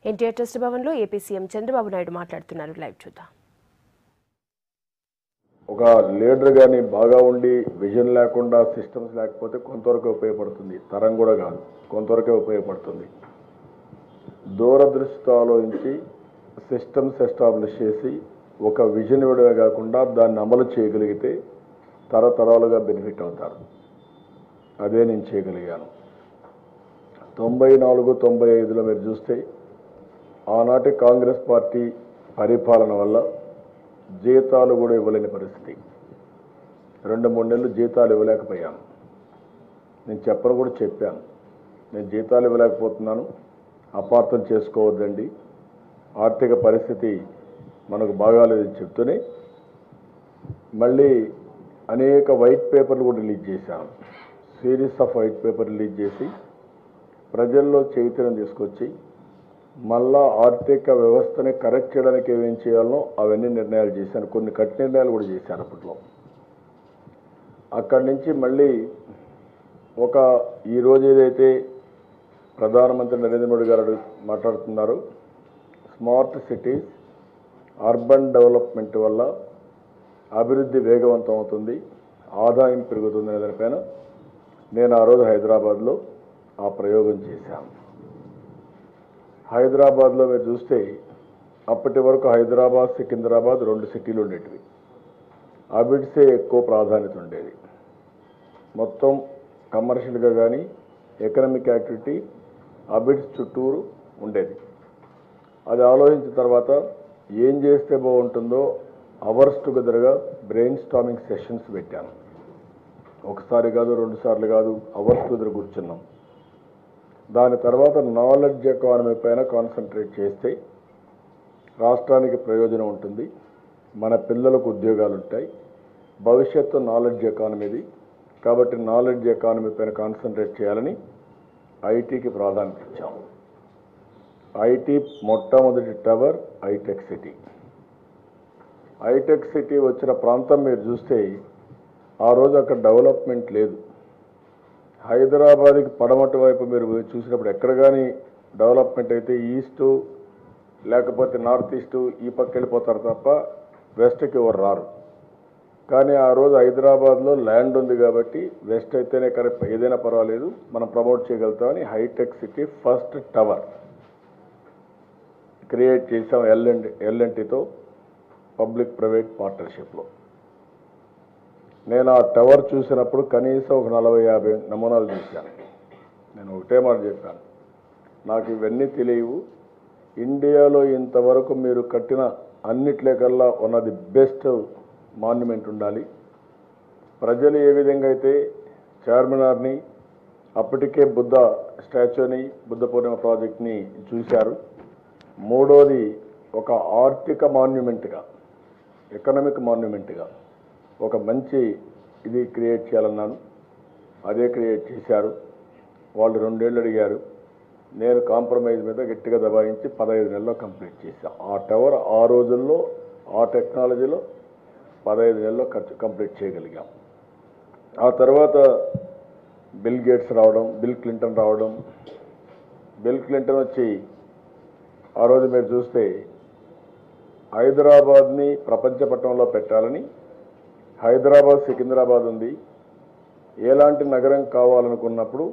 NTR trust భవన్లో AP CM Chandrababu Naidu మాట్లాడుతున్నారు. Live చూద్దాం. ఒక లీడర్ కానీ బాగా ఉండి విజన్ లేకుండా సిస్టమ్స్ లేకపోతే కొంతవరకు ఉపయోగపడుతుంది, తరం కూడా కాదు, కొంతవరకే ఉపయోగపడుతుంది. దూరదృష్టితో ఆలోచించి సిస్టమ్స్ ఎస్టాబ్లిష్ చేసి ఒక విజన్ ఇవ్వడమే కాకుండా దాన్ని అమలు చేయగలిగితే తరతరాలుగా బెనిఫిట్ అవుతారు. అదే నేను చేయగలిగాను. 94-95లో మీరు చూస్తే ఆనాటి కాంగ్రెస్ పార్టీ పరిపాలన వల్ల జీతాలు కూడా ఇవ్వలేని పరిస్థితి. 2-3 నెలలు జీతాలు ఇవ్వలేకపోయాను. నేను చెప్పను కూడా చెప్పాను, నేను జీతాలు ఇవ్వలేకపోతున్నాను, అపార్థం చేసుకోవద్దండి, ఆర్థిక పరిస్థితి మనకు బాగాలేదని చెప్తూనే మళ్ళీ అనేక వైట్ పేపర్లు కూడా రిలీజ్ చేశాను. Series off white paper release చేసి ప్రజల్లో చైతన్యం తీసుకొచ్చి మళ్ళా ఆర్థిక వ్యవస్థని కరెక్ట్ చేయడానికి ఏమేం చేయాలనో అవన్నీ నిర్ణయాలు చేశాను. కొన్ని కఠిన నిర్ణయాలు కూడా చేశాను అప్పట్లో. అక్కడి నుంచి మళ్ళీ ఈరోజు ఏదైతే ప్రధానమంత్రి నరేంద్ర మోడీ గారు మాట్లాడుతున్నారో స్మార్ట్ సిటీస్ అర్బన్ డెవలప్మెంట్ వల్ల అభివృద్ధి వేగవంతం అవుతుంది, ఆదాయం పెరుగుతుంది అనే దానిపైన నేను ఆ రోజు హైదరాబాద్లో ఆ ప్రయోగం చేశాను. హైదరాబాద్లో మీరు చూస్తే అప్పటి వరకు హైదరాబాద్, సికింద్రాబాద్ 2 సిటీలు ఉండేటివి. అబిడ్సే ఎక్కువ ప్రాధాన్యత ఉండేది. మొత్తం కమర్షియల్గా కానీ ఎకనామిక్ యాక్టివిటీ అబిడ్స్ చుట్టూరు ఉండేది. అది ఆలోచించిన తర్వాత ఏం చేస్తే బాగుంటుందో అవర్స్ టుగెదర్గా బ్రెయిన్ స్టార్మింగ్ సెషన్స్ పెట్టాను. ఒకసారి కాదు, 2 సార్లు కాదు, అవర్స్ టుగెదర్ కూర్చున్నాం. దాని తర్వాత నాలెడ్జ్ ఎకానమీ పైన కాన్సన్ట్రేట్ చేస్తే రాష్ట్రానికి ప్రయోజనం ఉంటుంది, మన పిల్లలకు ఉద్యోగాలు ఉంటాయి, భవిష్యత్తు నాలెడ్జ్ ఎకానమీది. కాబట్టి నాలెడ్జ్ ఎకానమీ పైన కాన్సన్ట్రేట్ చేయాలని ఐటీకి ప్రాధాన్యత ఇచ్చాము. ఐటీ మొట్టమొదటి టవర్ హైటెక్ సిటీ. హైటెక్ సిటీ వచ్చిన ప్రాంతం మీరు చూస్తే ఆ రోజు అక్కడ డెవలప్మెంట్ లేదు. హైదరాబాద్కి పడమటి వైపు మీరు చూసినప్పుడు ఎక్కడ కానీ డెవలప్మెంట్ అయితే ఈస్టు లేకపోతే నార్త్ ఈస్టు ఈ పక్క వెళ్ళిపోతారు తప్ప వెస్ట్కి ఎవరు రారు. కానీ ఆ రోజు హైదరాబాద్లో ల్యాండ్ ఉంది కాబట్టి వెస్ట్ అయితేనే కరెక్ట్, ఏదైనా పర్వాలేదు మనం ప్రమోట్ చేయగలుగుతామని హైటెక్ సిటీ ఫస్ట్ టవర్ క్రియేట్ చేసాం ఎల్ఎన్టీతో పబ్లిక్ ప్రైవేట్ పార్ట్నర్షిప్లో. నేను ఆ టవర్ చూసినప్పుడు కనీసం ఒక 40-50 నమూనాలు చూశాను. నేను ఒకటే మాట చెప్పాను, నాకు ఇవన్నీ తెలియవు, ఇండియాలో ఇంతవరకు మీరు కట్టిన అన్నిట్లేకల్లా one of the best monument ఉండాలి. ప్రజలు ఏ విధంగా అయితే చార్మినార్ని, అప్పటికే బుద్ధ స్టాచ్యూని, బుద్ధ పూర్ణిమ ప్రాజెక్ట్ని చూశారు. మూడోది ఒక ఆర్థిక మాన్యుమెంట్గా, ఎకనామిక్ మాన్యుమెంట్గా ఒక మంచి ఇది క్రియేట్ చేయాలన్నాను. అదే క్రియేట్ చేశారు. వాళ్ళు 2 ఏళ్ళు అడిగారు, నేను కాంప్రమైజ్ మీద గట్టిగా దబాయించి 15 నెలల్లో కంప్లీట్ చేశాను. ఆ టవర్ ఆ రోజుల్లో ఆ టెక్నాలజీలో 15 నెలల్లో కంప్లీట్ చేయగలిగాం. ఆ తర్వాత బిల్ గేట్స్ రావడం, బిల్ క్లింటన్ రావడం. బిల్ క్లింటన్ వచ్చి ఆ రోజు మీరు చూస్తే హైదరాబాద్ని ప్రపంచ పట్టణంలో పెట్టాలని, హైదరాబాద్ సికింద్రాబాద్ ఉంది, ఎలాంటి నగరం కావాలనుకున్నప్పుడు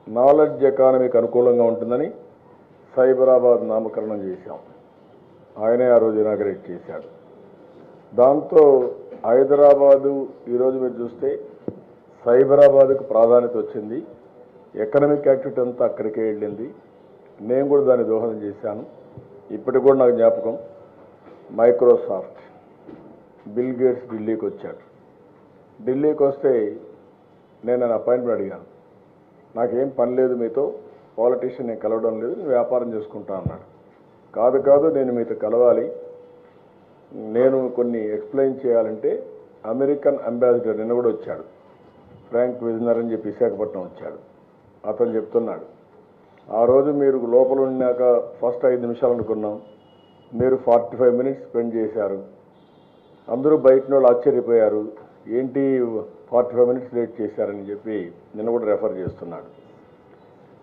నాలెడ్జ్ ఎకానమీకి అనుకూలంగా ఉంటుందని సైబరాబాద్ నామకరణం చేశాం. ఆయనే ఆ రోజు ఇనాగరేట్ చేశాడు. దాంతో హైదరాబాదు ఈరోజు మీరు చూస్తే సైబరాబాద్కు ప్రాధాన్యత వచ్చింది, ఎకనామిక్ యాక్టివిటీ అంతా అక్కడికే వెళ్ళింది. నేను కూడా దాన్ని దోహదం చేశాను. ఇప్పటికి కూడా నాకు జ్ఞాపకం, మైక్రోసాఫ్ట్, బిల్ గేట్స్ ఢిల్లీకి వచ్చాడు. ఢిల్లీకి వస్తే నేను ఆయన అపాయింట్మెంట్ అడిగాను, నాకేం పని లేదు మీతో, పాలిటీషియన్ నేను కలవడం లేదు, నేను వ్యాపారం చేసుకుంటా అన్నాడు. కాదు నేను మీతో కలవాలి, నేను కొన్ని ఎక్స్ప్లెయిన్ చేయాలంటే అమెరికన్ అంబాసిడర్ నిన్న కూడా వచ్చాడు, ఫ్రాంక్ విజనర్ అని చెప్పి విశాఖపట్నం వచ్చాడు. అతను చెప్తున్నాడు, ఆ రోజు మీరు లోపల ఉన్నాక ఫస్ట్ 5 నిమిషాలు అనుకున్నాం, మీరు 45 మినిట్స్ స్పెండ్ చేశారు. అందరూ బయట వాళ్ళు ఆశ్చర్యపోయారు, ఏంటి 45 మినిట్స్ లేట్ చేశారని చెప్పి నిన్న కూడా రెఫర్ చేస్తున్నాడు.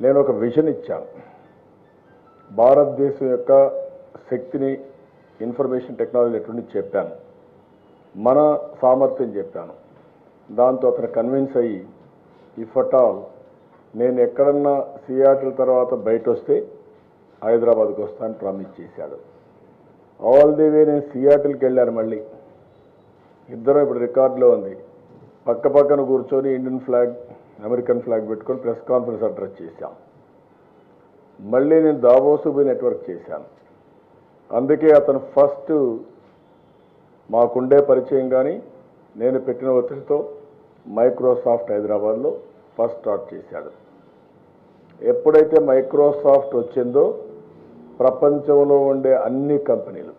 నేను ఒక విజన్ ఇచ్చాను, భారతదేశం యొక్క శక్తిని ఇన్ఫర్మేషన్ టెక్నాలజీ ఎటువంటి చెప్పాను, మన సామర్థ్యం చెప్పాను. దాంతో అతను కన్విన్స్ అయ్యి ఇఫ్ అట్ ఆల్ నేను ఎక్కడన్నా సియాటిల్ తర్వాత బయట వస్తే హైదరాబాద్కి వస్తాను ప్రామిస్ చేశాడు. ఆల్ ది వే నేను సియాటిల్కి వెళ్ళాను. మళ్ళీ ఇద్దరం ఇప్పుడు రికార్డులో ఉంది, పక్క పక్కన కూర్చొని ఇండియన్ ఫ్లాగ్ అమెరికన్ ఫ్లాగ్ పెట్టుకొని ప్రెస్ కాన్ఫరెన్స్ అడ్రస్ చేశాం. మళ్ళీ నేను దావోస్ పోయి నెట్వర్క్ చేశాను. అందుకే అతను ఫస్ట్ మాకుండే పరిచయం కానీ నేను పెట్టిన ఒత్తిడితో మైక్రోసాఫ్ట్ హైదరాబాద్లో ఫస్ట్ స్టార్ట్ చేశాడు. ఎప్పుడైతే మైక్రోసాఫ్ట్ వచ్చిందో ప్రపంచంలో ఉండే అన్ని కంపెనీలు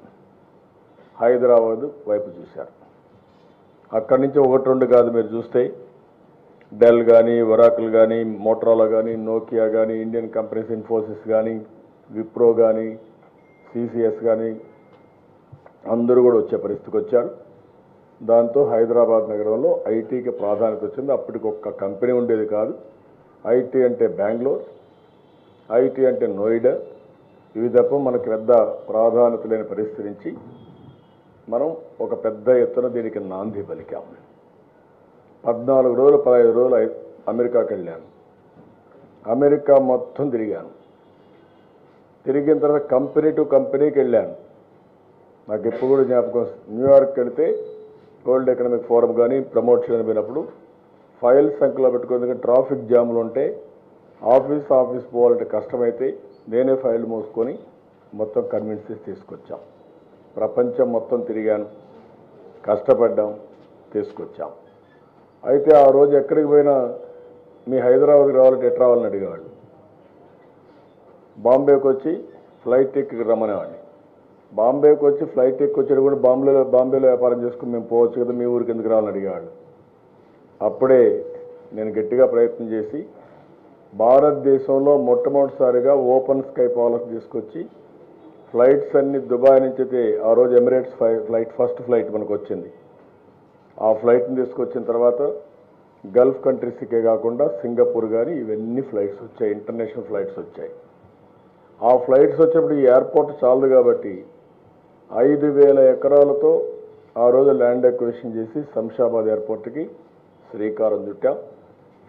హైదరాబాద్ వైపు చూశారు. అక్కడి నుంచి ఒకటి రెండు కాదు, మీరు చూస్తే డెల్ కానీ, ఒరాకిల్ కానీ, మోటరోలా కానీ, నోకియా కానీ, ఇండియన్ కంపెనీస్ ఇన్ఫోసిస్ కానీ, విప్రో కానీ, సిసిఎస్ కానీ అందరూ కూడా వచ్చే పరిస్థితికి వచ్చారు. దాంతో హైదరాబాద్ నగరంలో ఐటీకి ప్రాధాన్యత వచ్చింది. అప్పటికి ఒక్క కంపెనీ ఉండేది కాదు. ఐటీ అంటే బెంగళూరు, ఐటీ అంటే నోయిడా, ఇవి తప్ప మనకు పెద్ద ప్రాధాన్యత లేని పరిస్థితి నుంచి మనం ఒక పెద్ద ఎత్తున దీనికి నాంది పలికాం. 14 రోజులు 15 రోజులు అమెరికాకి వెళ్ళాను. అమెరికా మొత్తం తిరిగాను. తిరిగిన తర్వాత కంపెనీ టు కంపెనీకి వెళ్ళాను. నాకు ఎప్పుడు కూడా జ్ఞాపకం, న్యూయార్క్ వెళితే వరల్డ్ ఎకనామిక్ ఫోరం కానీ ప్రమోట్ చేయడం పోయినప్పుడు ఫైల్ సంఖ్యలో పెట్టుకుని ట్రాఫిక్ జాములు ఉంటే ఆఫీస్ పోవాలంటే కష్టమైతే నేనే ఫైల్ మోసుకొని మొత్తం కన్విన్స్ చేసి తీసుకొచ్చాం. ప్రపంచం మొత్తం తిరిగాను, కష్టపడ్డాం, తీసుకొచ్చాం. అయితే ఆ రోజు ఎక్కడికి పోయినా మీ హైదరాబాద్కి రావాలంటే ఎట్లా రావాలని అడిగేవాళ్ళు. బాంబేకి వచ్చి ఫ్లైట్ ఎక్కి రమ్మనేవాడిని. బాంబేకి వచ్చి ఫ్లైట్ ఎక్కి వచ్చాడు కూడా బాంబేలో వ్యాపారం చేసుకుని మేము పోవచ్చు కదా, మీ ఊరికి ఎందుకు రావాలని అడిగేవాళ్ళు. అప్పుడే నేను గట్టిగా ప్రయత్నం చేసి భారతదేశంలో మొట్టమొదటిసారిగా ఓపెన్ స్కై పాలసీ తీసుకొచ్చి ఫ్లైట్స్ అన్ని దుబాయ్ నుంచి అయితే ఆ రోజు ఎమిరేట్స్ ఫ్లైట్ ఫస్ట్ ఫ్లైట్ మనకు వచ్చింది. ఆ ఫ్లైట్ని తీసుకొచ్చిన తర్వాత గల్ఫ్ కంట్రీస్కే కాకుండా సింగపూర్ కానీ ఇవన్నీ ఫ్లైట్స్ వచ్చాయి, ఇంటర్నేషనల్ ఫ్లైట్స్ వచ్చాయి. ఆ ఫ్లైట్స్ వచ్చినప్పుడు ఈ ఎయిర్పోర్ట్ చాలదు కాబట్టి 5,000 ఎకరాలతో ఆ రోజు ల్యాండ్ అక్విజిషన్ చేసి శంషాబాద్ ఎయిర్పోర్ట్కి శ్రీకారం చుట్టాం.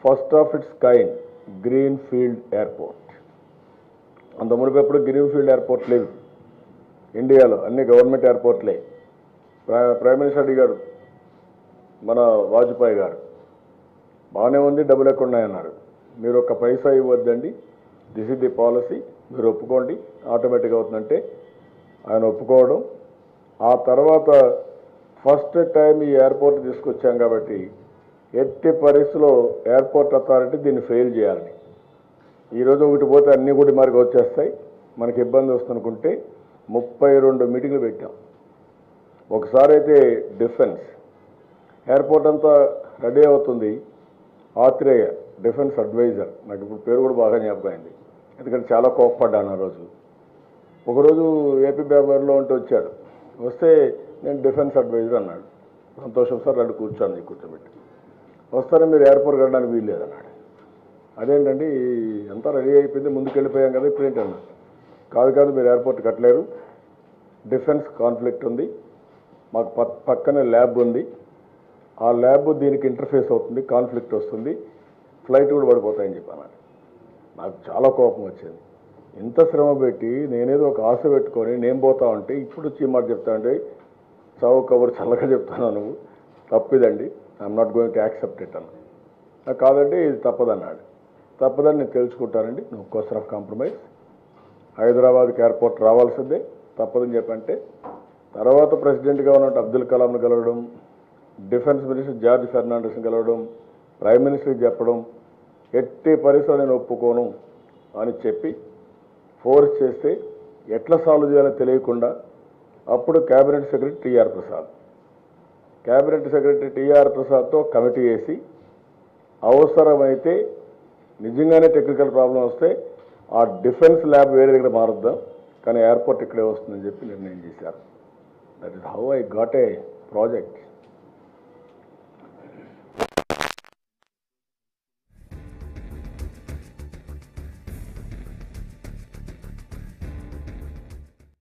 First of its kind green field airport. అంత మునుపు ఎప్పుడు గ్రీన్ ఫీల్డ్ ఎయిర్పోర్ట్ లేదు ఇండియాలో, అన్ని గవర్నమెంట్ ఎయిర్పోర్ట్లే. ప్రైమ్ మినిస్టర్ అడిగాడు మన వాజ్పేయి గారు, బాగానే ఉంది డబ్బులు ఎక్కడ ఉన్నాయన్నారు. మీరు ఒక పైసా ఇవ్వద్దండి, దిస్ ఇస్ ది పాలసీ, మీరు ఒప్పుకోండి ఆటోమేటిక్గా అవుతుందంటే ఆయన ఒప్పుకోవడం. ఆ తర్వాత ఫస్ట్ టైం ఈ ఎయిర్పోర్ట్ తీసుకొచ్చాం కాబట్టి ఎట్టి పరిస్థితిలో ఎయిర్పోర్ట్ అథారిటీ దీన్ని ఫెయిల్ చేయాలని, ఈరోజు ఒకటి పోతే అన్నీ కూడా మరికి వచ్చేస్తాయి, మనకి ఇబ్బంది వస్తుందనుకుంటే 32 మీటింగ్లు పెట్టాం. ఒకసారి అయితే డిఫెన్స్ ఎయిర్పోర్ట్ అంతా రెడీ అవుతుంది, ఆత్రేయ డిఫెన్స్ అడ్వైజర్, నాకు ఇప్పుడు పేరు కూడా బాగా జ్ఞాపకం అయింది ఎందుకంటే చాలా కోప్పడ్డాను ఆ రోజు. ఒకరోజు ఏపీ పేపర్లో ఉంటూ వచ్చాడు, వస్తే నేను డిఫెన్స్ అడ్వైజర్ అన్నాడు. సంతోషం సార్, రెండు కూర్చోండి కూర్చోబెట్టి. వస్తానే మీరు ఎయిర్పోర్ట్ కట్టడానికి వీలు లేదన్నాడు. అదేంటండి అంతా రెడీ అయిపోయింది ముందుకెళ్ళిపోయాం కదా ఇప్పుడు ఏంటన్నా. కాదు మీరు ఎయిర్పోర్ట్ కట్టలేరు, డిఫెన్స్ కాన్ఫ్లిక్ట్ ఉంది, మాకు పక్కనే ల్యాబ్ ఉంది, ఆ ల్యాబ్ దీనికి ఇంటర్ఫేస్ అవుతుంది, కాన్ఫ్లిక్ట్ వస్తుంది, ఫ్లైట్ కూడా పడిపోతాయని చెప్పాను. నాకు చాలా కోపం వచ్చింది. ఇంత శ్రమ పెట్టి నేనేదో ఒక ఆశ పెట్టుకొని నేను పోతా ఉంటే ఇప్పుడు వచ్చి మాట చెప్తా అంటే చావు కబురు చల్లగా చెప్తాను, నువ్వు తప్పిదండి, I'm not going to accept it అన్న. నాకు కాదండి ఇది తప్పదన్నాడు. తప్పదని నేను తెలుసుకుంటానండి, నువ్వు క్వశ్చన్ ఆఫ్ కాంప్రమైజ్, హైదరాబాద్కి ఎయిర్పోర్ట్ రావాల్సిందే తప్పదని చెప్పంటే తర్వాత ప్రెసిడెంట్గా ఉన్నట్టు అబ్దుల్ కలాంను కలవడం, డిఫెన్స్ మినిస్టర్ జార్జ్ ఫెర్నాండెస్ని కలవడం, ప్రైమ్ మినిస్టర్కి చెప్పడం, ఎట్టి పరిస్థితుల్లో నేను ఒప్పుకోను అని చెప్పి ఫోర్స్ చేస్తే ఎట్లా సాల్వ్ చేయాలో తెలియకుండా అప్పుడు cabinet secretary TR Prasad, cabinet secretary TR ప్రసాద్తో కమిటీ వేసి అవసరమైతే నిజంగానే టెక్నికల్ ప్రాబ్లం వస్తే ఆ డిఫెన్స్ ల్యాబ్ వేరే దగ్గర మారుద్దాం కానీ ఎయిర్పోర్ట్ ఇక్కడే వస్తుందని చెప్పి నిర్ణయం చేశారు. That is how I got a project.